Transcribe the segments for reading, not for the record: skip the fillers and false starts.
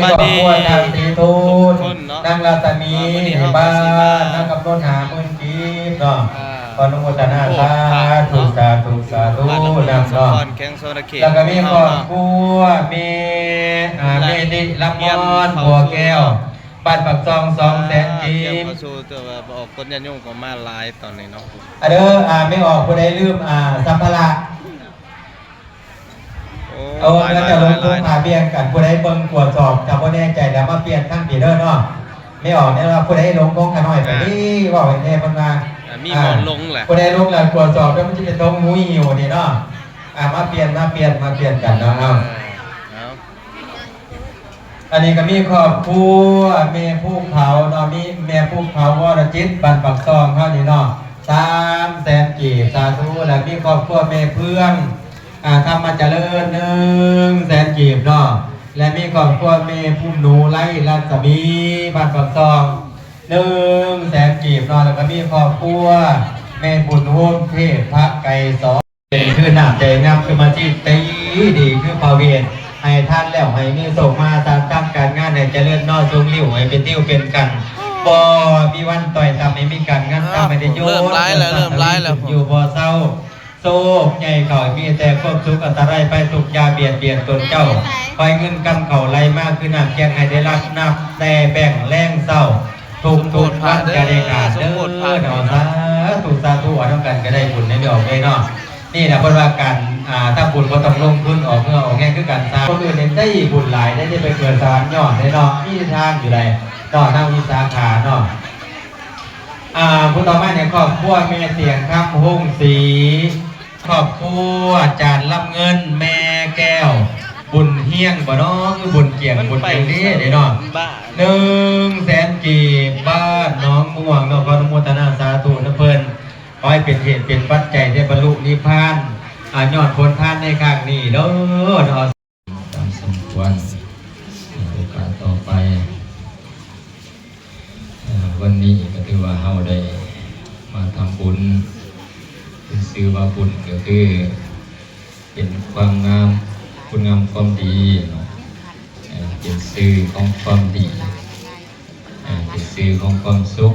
มาดีทางตีทูนนางรัตมีบ้านนางกำนวนหาเมืองกีบเนาะขออนุโมทนาสาธุสาธุสาธุนำเนาะแล้วก็มีครอบครัวมีเมดิลำมอนบัวแก้วบ้านปักซอง200,000 กีบมาสู่ตัวออกคนยันยุ่งของมาลายตอนนี้เนาะเด้อไม่ออกผู้ใดลืมสัมภาระเอาแล้วจะลงทุนหาเบี้ยกันผู้ใดเบิ่งตรวจสอบถ้าบ่แน่ใจแล้วมาเปลี่ยนทั้งปีเด้อเนาะไม่ออกเนี่ยว่าผู้ใดลงกงกันหน่อยไปนี่บอกให้แน่เพิ่นมามีหมอนลงแหละผู้ใดลงแล้วตรวจสอบแล้วมันจะเป็นตรงมุ้ยหิวนี่เนาะมาเปลี่ยนกันเนาะเอาอันนี้ก็มีครอบครัวแม่ภูเขาเนาะมีแม่ภูเขาวรจิตบ้านปักซองเฮานี่เนาะ300,000 กีบสาธุแล้วมีครอบครัวแม่เพื่องทำมาเจริญ100,000 กีบเนาะและมีครอบครัวแม่พุ่มหนูไล่รัศมีบ้านปักซอง100,000 กีบเนาะแล้วก็มีครอบครัวแม่บุญโฮมเทพพระไก่สองคือหน้าใจงามคือมาที่ตีดีคือพาเวียนให้ท่านแล้วให้มีส่งมาตามตั้งการงานในเจริญนอทรงลิ้วให้เป็นติ้วเป็นกันบ่มีวันต่อยทำให้มีการงานทำให้ได้โยนเริ่มร้ายแล้วอยู่บ่เศร้าโศกใหญ่เข่ามีแต่ความสุขอันตรายไปสุขยาเบียดตนเจ้าคอยเงินกำเข่าไหลมากคือน้ำเกียงให้ได้รับนับแต่แบ่งแรงเศร้าทุกวันจะได้การเด้อเนาะสาธุทั้งกันก็ได้บุญในดอกเลยเนาะนี่นะเพราะว่าการถ้าบุญก็ต้องลงทุนออกเงินออกแง่คือการสร้างคนอื่นได้บุญหลายได้ไปเกิด3 ยอดได้เนาะมีทางอยู่ใดเนาะนั่งวิสาขาเนาะผู้ต่อมาเนี่ยครอบครัวแม่เสียงคำหุ่งสีครอบครัวจานรับเงินแม่แก้วบุญเฮียงบ่เนาะคือบุญเกียงบุญเกียงนี่เด้เนาะ100,000 กีบบ้านน้องม่วงเนาะขออนุโมทนาสาธุนะเพิ่นขอให้เป็นเหตุเป็นปัจจัยได้บรรลุนิพพานยอดผลทานในครั้งนี้เด้อเนาะตามสมควรโอกาสต่อไปวันนี้ก็ถือว่าเฮาได้มาทำบุญเป็นชื่อว่าบุญก็คือเป็นความงามคุณงามความดีเป็นชื่อของความดีเป็นชื่อของความสุข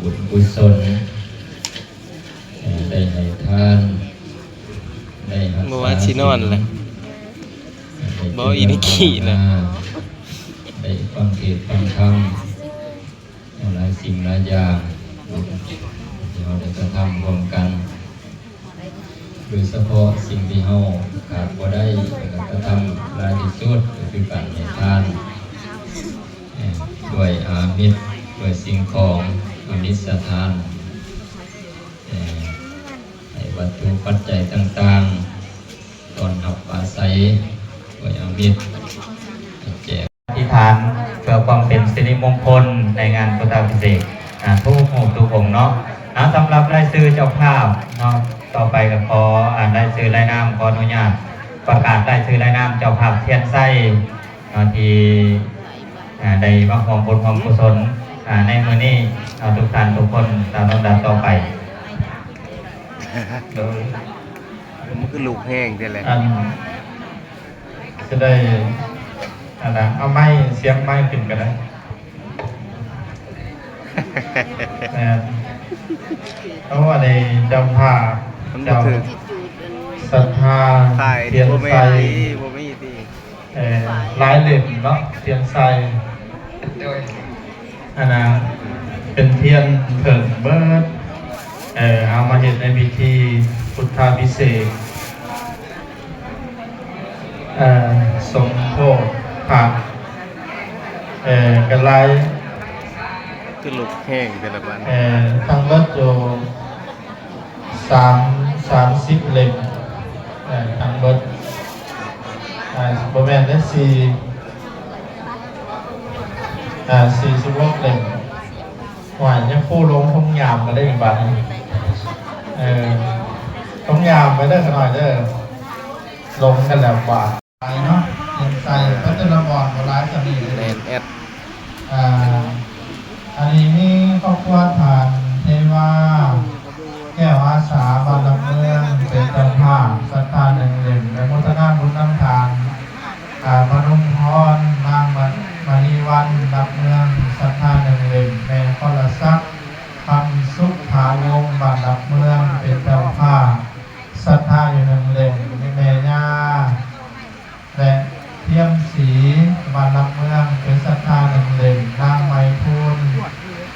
บุญกุศลได้ให้ทานได้รักษาเมื่อวานชินอนเลยบ่อีนี่ขี้นะได้ฟังเทศน์ฟังธรรมหลายสิ่งหลายอย่างที่เราได้กระทำร่วมกันโดยเฉพาะสิ่งที่เราขาดบ่ได้กระทำหลายที่สุดก็คือการให้ทานด้วยอามิตรด้วยสิ่งของอามิตรสถานให้วัตถุปัจจัยต่างๆตอนหับอาศัยด้วยอามิตรแจกอธิษฐานเพื่อความเป็นสิริมงคลในงานพุทธพิเศษทุกหมู่ทุกองค์เนาะสำหรับรายชื่อเจ้าภาพเนาะต่อไปก็ขอรายชื่อรายนามขออนุญาตประกาศรายชื่อรายนามเจ้าภาพเทียนไส้ที่ได้มาความบุญความกุศลในมื้อนี้ทุกท่านทุกคนตามลำดับต่อไปโดยมันคือลูกแห้งใช่ไหมจะได้เอาไม้เสียงไม้ขึ้นกันได้เพราะว่าในเจ้าภาพเจ้าศรัทธาเทียนไฟหลายเหลี่ยมเนาะเทียนไฟเป็นเทียนเถิงเบิร์ดเอามาเห็นในพิธีพุทธาภิเษกสมโภชผ่านกันไล่คือลูกแห้งแต่ละวันทางรถอยู่30 เล่มทางรถประมาณได้46 เล่มหวานยังคู่ลงทงยามมาได้1 บาททงยามไปได้ขนาดเด้อลงกันแล้วบาทไปเนาะยังใส่พัฒนาบอลโบราณจะมีเลยอันนี้นี่ครอบครัวฐานเทวาแก้วอาสาบานเมืองเป็นเจ้าภาพศรัทธา1 เล่มและมุทนาบุญน้ำทาน พนมพรนางมณีวันดับเมืองศรัทธาหนึ่งเหล่มแม่พลศักดิ์คำสุขถาวงบ้านดับเมืองเป็นเจ้าภาพศรัทธาอยู่หนึ่งเหล่มแม่ย่าและเทียมศรีบ้านดับเมืองเป็นศรัทธาหนึ่งเหล่มนางไมพูน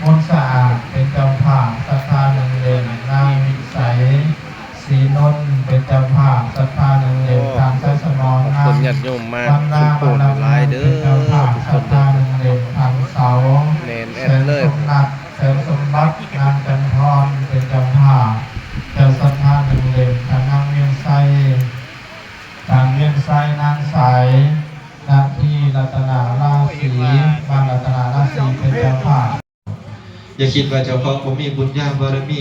มนต์สะอาดเป็นเจ้าภาพศรัทธาหนึ่งเหล่มนางวิสัยศรีนนท์เป็นเจ้าภาพศรัทธาหนึ่งเหล่มทางใจสมองงาม คนญาติโยมมา วัน สุ นา โข วัน ทัยหลายเด้ เป็นเจ้า อ ภาพ ทุก ศ ค รัท นเด้อธาหนึ่งเหล่มทางเสา แน่นแอ แส น น เล ส ย มนักแสนสมบัตินางจันทรเป็นเจ้าภาพเจ้าศรัทธาหนึ่งเหล่มทางนางเวียงไซทางเวียงไซนางใสนาทีรัตนาราศีบางรัตนาราศีเป็นเจ้าภาพ อย่าคิดว่าเจ้าของบ่มีบุญญาบารมี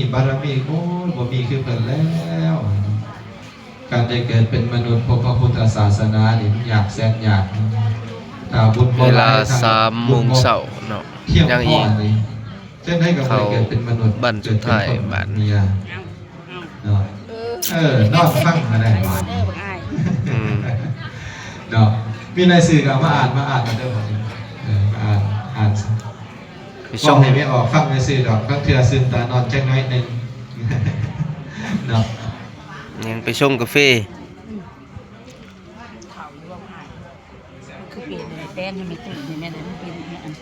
โอ้ยบ่มีคือเพิ่นแล้ว การได้เกิดเป็นมนุษย์พบพระพุทธศาสนานี่มันยากแสนยากถ้าบุญบ่ เว ห ลา ยถ้ 3 โมงเช้าเนาะ เที่ยง ยัง พ อี อก นี่เช่นให้กับได้เกิดเป็นมนุษย์ บ้านสุดท้ายบ้าน เนี่ยเนาะนอกฟังมาได้บ้าน อืม เนาะมีหนังสือก็มาอ่านกันเด้อบ่นี่มาอ่าน ไป ช่ ส่ อง ง ให้ไม่ออกฟังหนังสือดอกก็เทื่อซึมตานอนจักหน่อยหนึงเนาะ ยังไปส่งกาแฟ คือเปลี่ยนเลยแป้งยังไม่ตื่นเลยแม่เลยมันเป็นเนี่ยอัน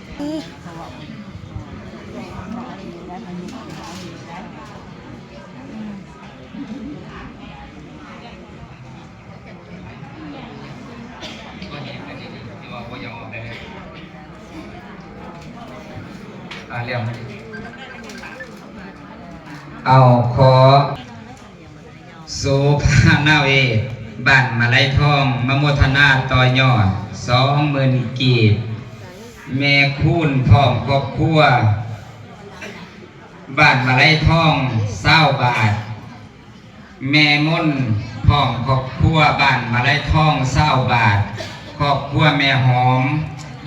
เขาบอกแล้วมันมีของเขาอยู่แล้ว เรียกเอาขอโสภานาเวบ้านมาลัยทองมโมทนาต่อยอด20,000 กีบแม่คูณพร้อมครอบครัวบ้านมาลัยทอง20 บาทแม่มุ่นพร้อมครอบครัวบ้านมาลัยทอง20 บาทครอบครัวแม่หอม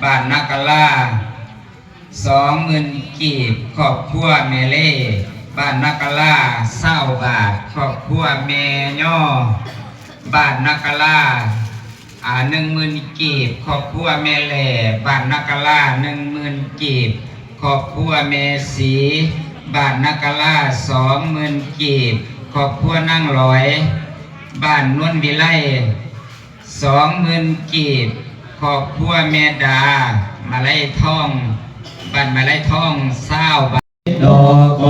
บ้านนักกะลา20,000 กีบครอบครัวแม่เล่บ้านนักกะลา20 บาทครอบครัวแม่ย่อบ้านนักกะลา10,000 กีบครอบครัวแม่แหล่บ้านนักกะลา10,000 กีบครอบครัวแม่สีบ้านนักกะลา20,000 กีบครอบครัวนั่งลอยบ้านนวลวิไล20,000 กีบครอบครัวแม่ดามาลัยทองบ้านมาลัยทอง20 บาทโนโก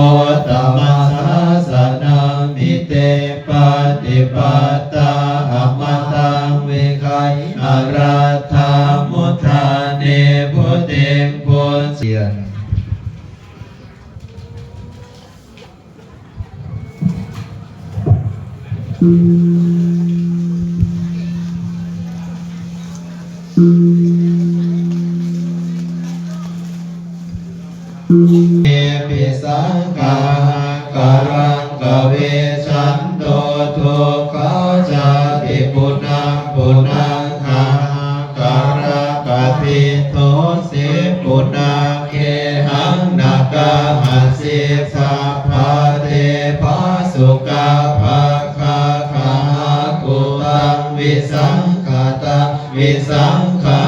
ตมัสสะนามิเตปฏิปัตตาอมตังวิคัยอาราธามุทาเนพุเตงพุเสียนเอปิสังฆาการังกเวชันโตทุกขาจาติปุณังหาการะกะทิโทสิปุณังเอหังนากาหัสสิสัพพะเทภาสุกาภาคาคากุตังวิสังขตาวิสังขา